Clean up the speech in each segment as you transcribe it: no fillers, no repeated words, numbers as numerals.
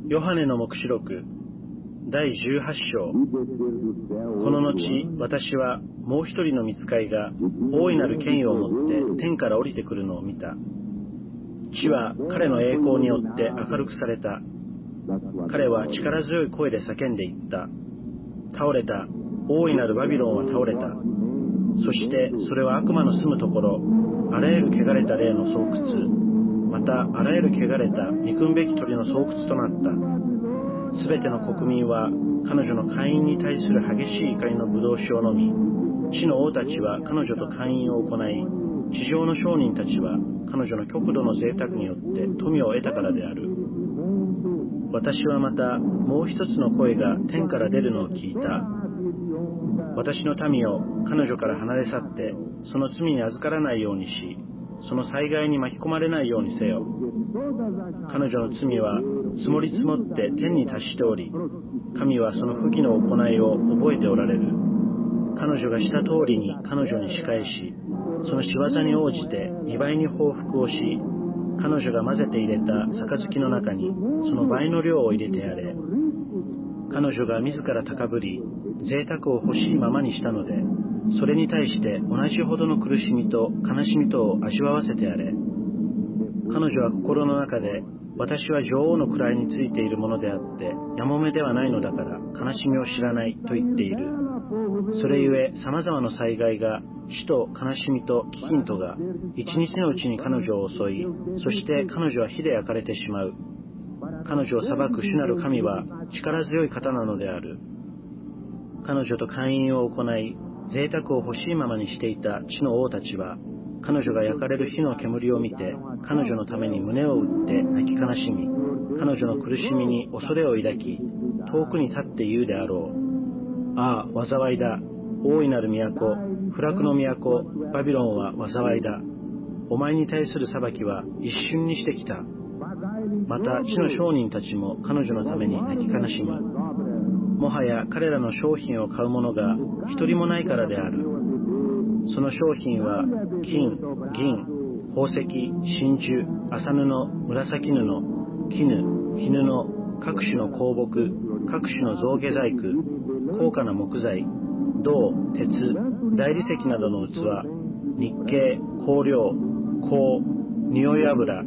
ヨハネの黙示録第18章。この後、私はもう一人の御使いが大いなる権威を持って天から降りてくるのを見た。地は彼の栄光によって明るくされた。彼は力強い声で叫んでいった。倒れた。大いなるバビロンは倒れた。そしてそれは悪魔の住むところ、あらゆる汚れた霊の巣窟、またあらゆる汚れた憎むべき鳥の巣窟となった。すべての国民は彼女の会員に対する激しい怒りの葡萄酒を飲み、地の王たちは彼女と会員を行い、地上の商人たちは彼女の極度の贅沢によって富を得たからである。私はまたもう一つの声が天から出るのを聞いた。私の民を彼女から離れ去って、その罪に預からないようにし、その災害に巻き込まれないようにせよ。彼女の罪は積もり積もって天に達しており、神はその不義の行いを覚えておられる。彼女がした通りに彼女に仕返し、その仕業に応じて2倍に報復をし、彼女が混ぜて入れた杯の中にその倍の量を入れてやれ。彼女が自ら高ぶり、贅沢を欲しいままにしたので、それに対して同じほどの苦しみと悲しみとを味わわせてやれ。彼女は心の中で、私は女王の位についているものであって、やもめではないのだから悲しみを知らないと言っている。それゆえ様々な災害が、死と悲しみと飢饉とが一日のうちに彼女を襲い、そして彼女は火で焼かれてしまう。彼女を裁く主なる神は力強い方なのである。彼女と会員を行い、贅沢を欲しいままにしていた地の王たちは、彼女が焼かれる火の煙を見て、彼女のために胸を打って泣き悲しみ、彼女の苦しみに恐れを抱き、遠くに立って言うであろう。ああ、災いだ。大いなる都、不落の都、バビロンは災いだ。お前に対する裁きは一瞬にしてきた。また地の商人たちも彼女のために泣き悲しむ。もはや彼らの商品を買う者が一人もないからである。その商品は金、銀、宝石、真珠、麻布、紫布、絹、絹布、各種の香木、各種の象牙細工、高価な木材、銅、鉄、大理石などの器、日系、香料、香、匂い油、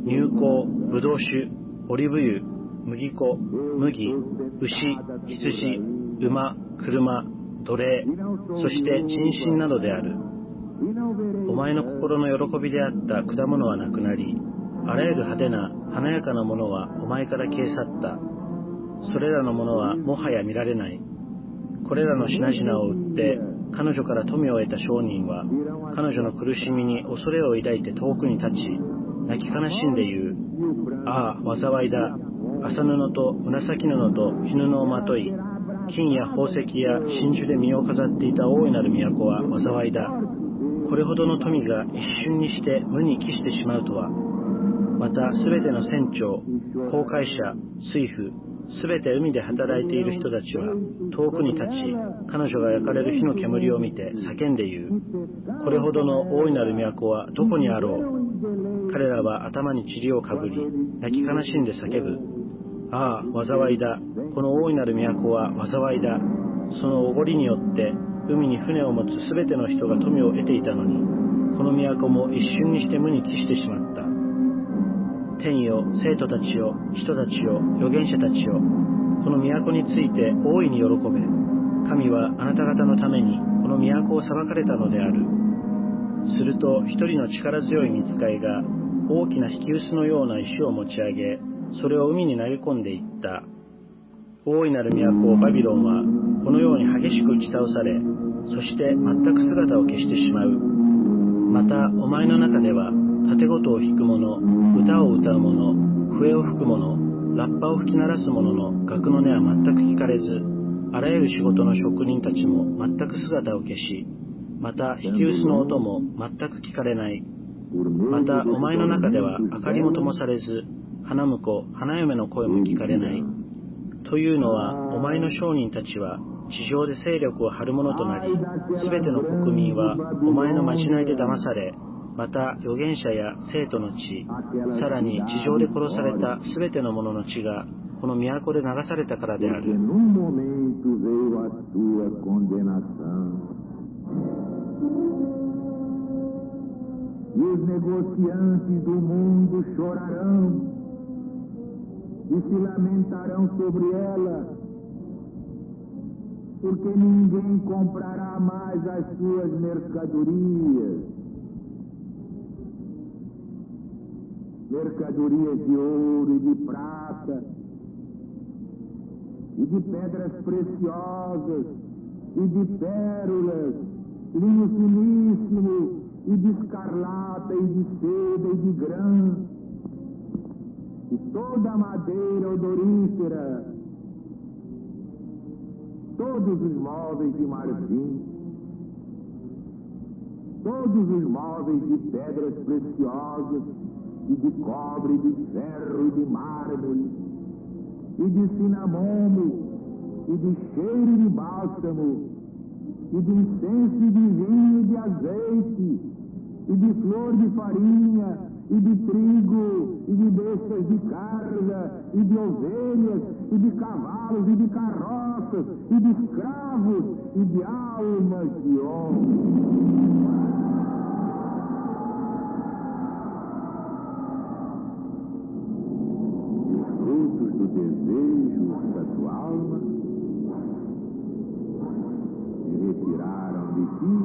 乳香、ブドウ酒、オリーブ油、麦粉、麦、牛、羊、馬、車、奴隷、そして人身などである。お前の心の喜びであった果物はなくなり、あらゆる派手な華やかなものはお前から消え去った。それらのものはもはや見られない。これらの品々を売って彼女から富を得た商人は、彼女の苦しみに恐れを抱いて遠くに立ち、泣き悲しんで言う。ああ、災いだ。麻布と紫布と絹布をまとい、金や宝石や真珠で身を飾っていた大いなる都は災いだ。これほどの富が一瞬にして無に帰してしまうとは。またすべての船長、航海者、水夫、すべて海で働いている人たちは遠くに立ち、彼女が焼かれる火の煙を見て叫んで言う。これほどの大いなる都はどこにあろう。彼らは頭に塵をかぶり、泣き悲しんで叫ぶ。ああ、災いだ。この大いなる都は災いだ。そのおごりによって海に船を持つすべての人が富を得ていたのに、この都も一瞬にして無に帰してしまった。天よ、生徒たちよ、人たちよ、預言者たちよ、この都について大いに喜べ。神はあなた方のためにこの都を裁かれたのである。すると一人の力強い御使いが大きな引き臼のような石を持ち上げ、それを海に投げ込んでいった。大いなる都バビロンはこのように激しく打ち倒され、そして全く姿を消してしまう。またお前の中では盾琴を弾く者、歌を歌う者、笛を吹く者、ラッパを吹き鳴らす者の楽の音は全く聞かれず、あらゆる仕事の職人たちも全く姿を消し、また引き臼の音も全く聞かれない。またお前の中では明かりも灯されず、花婿、花嫁の声も聞かれない。というのは、お前の商人たちは地上で勢力を張る者となり、すべての国民はお前のまじないで騙され、また預言者や生徒の血、さらに地上で殺されたすべての者の血がこの都で流されたからである。E os negociantes do mundo chorarão e se lamentarão sobre ela, porque ninguém comprará mais as suas mercadorias. Mercadorias de ouro e de prata, e de pedras preciosas, e de pérolas, linho finíssimo, e de escarlata, e de seda, e de grã, e toda a madeira odorífera, todos os móveis de marfim, todos os móveis de pedras preciosas, e de cobre, de ferro, e de mármore, e de cinamomo, e de cheiro de bálsamo, e de incenso, e de vinho, e de azeite, e de flor de farinha, e de trigo, e de bestas de carga, e de ovelhas, e de cavalos, e de carroças, e de escravos, e de almas de homens. Frutos do desejo da tua alma se retiraram de ti,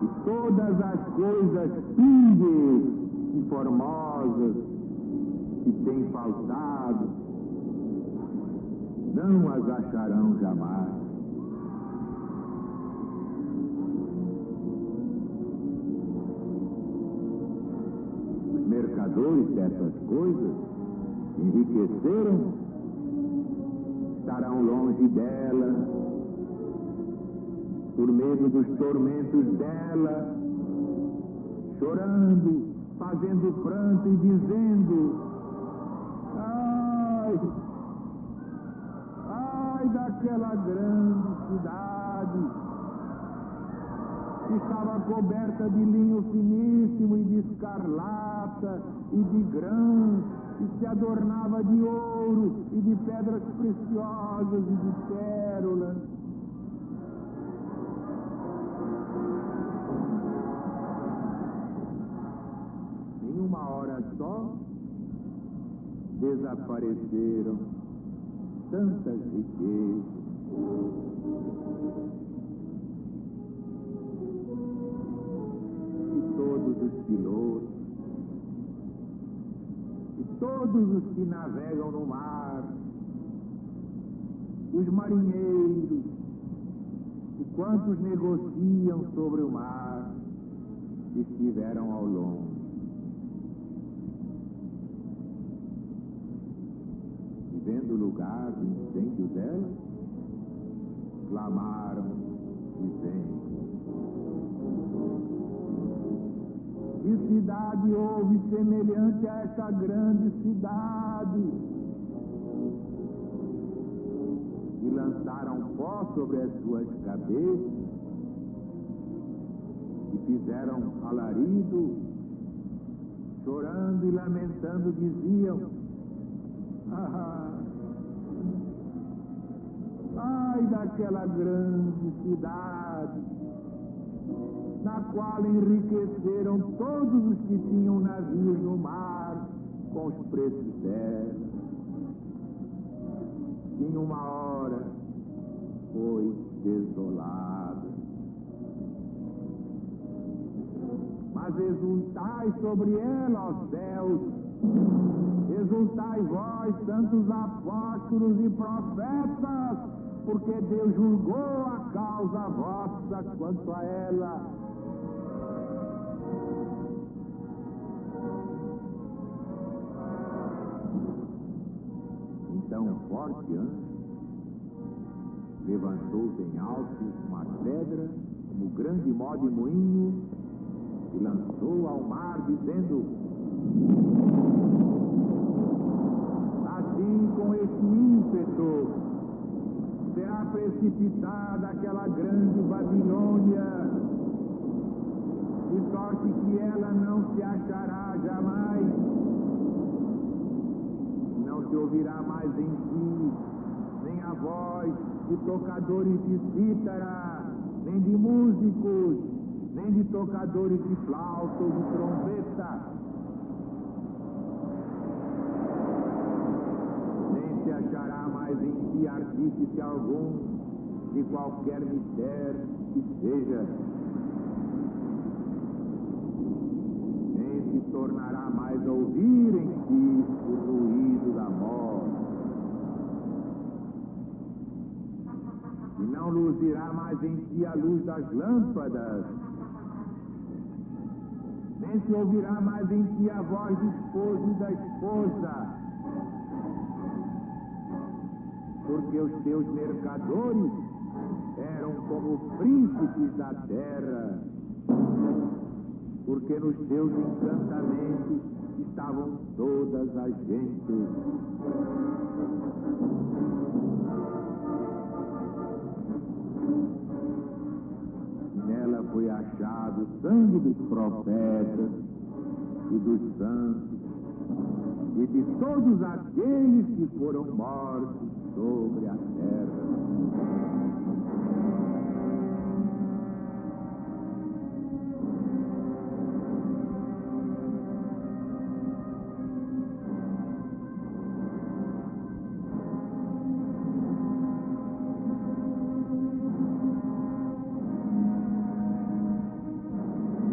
e todas as coisas pingues e formosas que têm faltado não as acharão jamais. Mercadores dessas coisas enriqueceram, estarão longe dela, por medo dos tormentos dela, chorando, fazendo pranto e dizendo: ai, ai daquela grande cidade, que estava coberta de linho finíssimo e de escarlata e de grã, e se adornava de ouro e de pedras preciosas e de pérolas. Em uma hora só, desapareceram tantas riquezas. Todos os pilotos, e todos os que navegam no mar, os marinheiros, e quantos negociam sobre o mar, estiveram ao longe. E vendo o lugar do incêndio dela, clamaram, dizendo: que cidade houve semelhante a essa grande cidade? E lançaram pó sobre as suas cabeças, e fizeram alarido, chorando e lamentando, diziam: ai daquela grande cidade, na qual enriqueceram todos os que tinham navios no mar com os preços dela. Em uma hora foi desolada. Mas exultai sobre ela, ó céus, exultai vós, santos apóstolos e profetas, porque Deus julgou a causa vossa quanto a ela. Então um forte anjo levantou-se em alto uma pedra, como grande mó de moinho, e lançou ao mar, dizendo: assim, com esse ímpeto, será preciso precipitada aquela grande Babilônia, de sorte que ela não se achará jamais, não se ouvirá mais em ti, nem a voz de tocadores de cítara, nem de músicos, nem de tocadores de flauta ou de trombeta, nem se achará mais em ti artífice algum de qualquer mistério que seja, nem se tornará mais a ouvir em ti o ruído da morte, e não luzirá mais em ti a luz das lâmpadas, nem se ouvirá mais em ti a voz do esposo e da esposa, porque os teus mercadores eram como príncipes da terra, porque nos teus encantamentos estavam todas as gentes. Nela foi achado o sangue dos profetas e dos santos e de todos aqueles que foram mortos